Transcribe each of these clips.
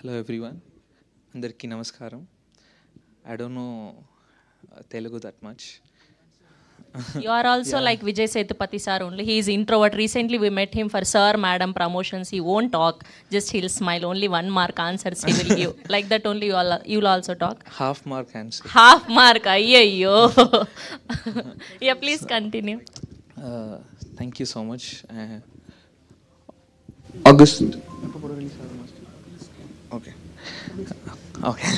Hello everyone. Andarki namaskaram. I don't know Telugu that much. You are also like Vijay Sethupathi sir only. He is introvert. Recently we met him for sir, madam promotions. He won't talk. Just he'll smile. Only 1 mark answers he will give. Like that only you'll also talk. Half mark answer. Half mark. Ayyo. Yeah, please continue. Thank you so much. August. Okay. Okay.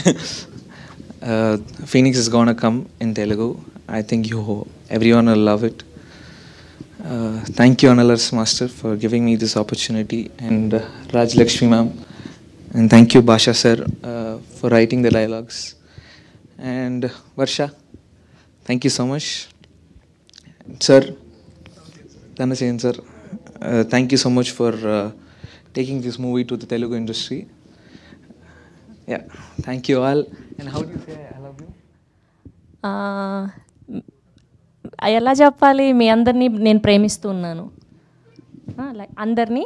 Phoenix is gonna come in Telugu. I think everyone will love it. Thank you, Analars Master, for giving me this opportunity, and Raj Lakshmi ma'am, and thank you, Basha sir, for writing the dialogues, and Varsha, thank you so much, sir. Dhanasean sir, thank you so much for taking this movie to the Telugu industry. Yeah, thank you all. And how do you say I love you? ఎలా చెప్పాలి? మీ అందరినీ నేను ప్రేమిస్తున్నాను. అందరినీ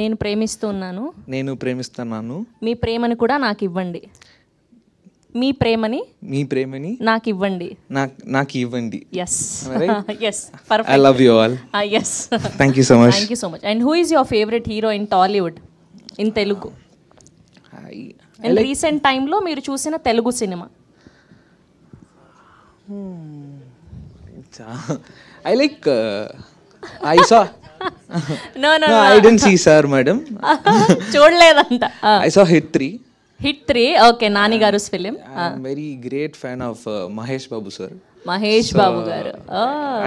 నేను ప్రేమిస్తున్నాను. నేను ప్రేమిస్తున్నాను. మీ ప్రేమని కూడా నాకు ఇవ్వండి. మీ ప్రేమని నాకు ఇవ్వండి. నాకు ఇవ్వండి. Yes. Yes. Perfect. I love you all. Yes. Thank you so much. Thank you so much. And who is your favorite hero in Tollywood? In Telugu. In recent time లో మీరు చూసిన Telugu cinema. I like I saw no I didn't see sir madam. చూడలేదంట. I saw Hit 3. Okay, Nani garu's film. I'm very great fan of Mahesh Babu sir. Mahesh Babu garu.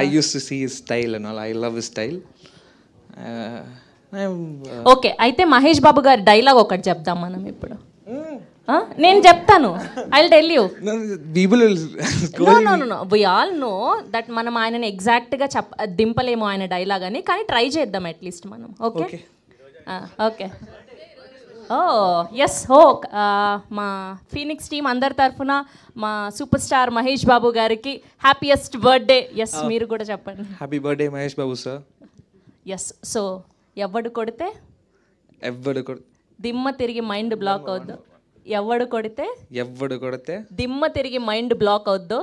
I used to see his style and all. I love his style. Okay, అయితే మహేష్ బాబు గారి dialogue ఒకటి చెప్దాం మనం ఇప్పుడు. నేను చెప్తాను. I'll tell you. People will no. We all know that మనం ఆయనని ఎగ్జాక్ట్గా దింపలేము ఆయన డైలాగ్ అని, కానీ ట్రై చేద్దాం అట్లీస్ట్ మనం. Okay okay. ఎస్ మా ఫీనిక్స్ టీమ్ అందరి తరఫున మా సూపర్ స్టార్ మహేష్ బాబు గారికి హ్యాపీయెస్ట్ బర్త్డే. ఎస్, మీరు కూడా చెప్పండి. Happy birthday Mahesh Babu sir. Yes. So ఎవడు కొడితే దిమ్మ తిరిగి మైండ్ బ్లాక్ అవుద్దు. ఎవడు కొడితే దిమ్మ తిరిగి మైండ్ బ్లాక్ అవుద్దు.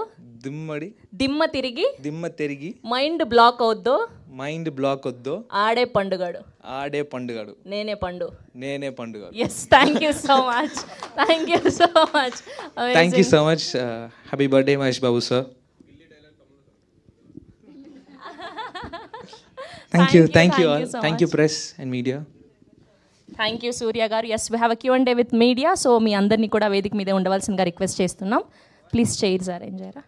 దిమ్మ తిరిగి మైండ్ బ్లాక్ అవుద్దు. ఆడే పండుగాడు. నేనే పండుగ. Yes, thank you so much. Thank you so much. Happy birthday Mahesh Babu sir. Thank you all. Thank you press and media. Thank you Surya garu. Yes, we have a Q&A with media. So మీ అందరినీ కూడా వేదిక మీద ఉండవలసిందిగా request చేస్తున్నాం. Please chairs arrange చేయరా.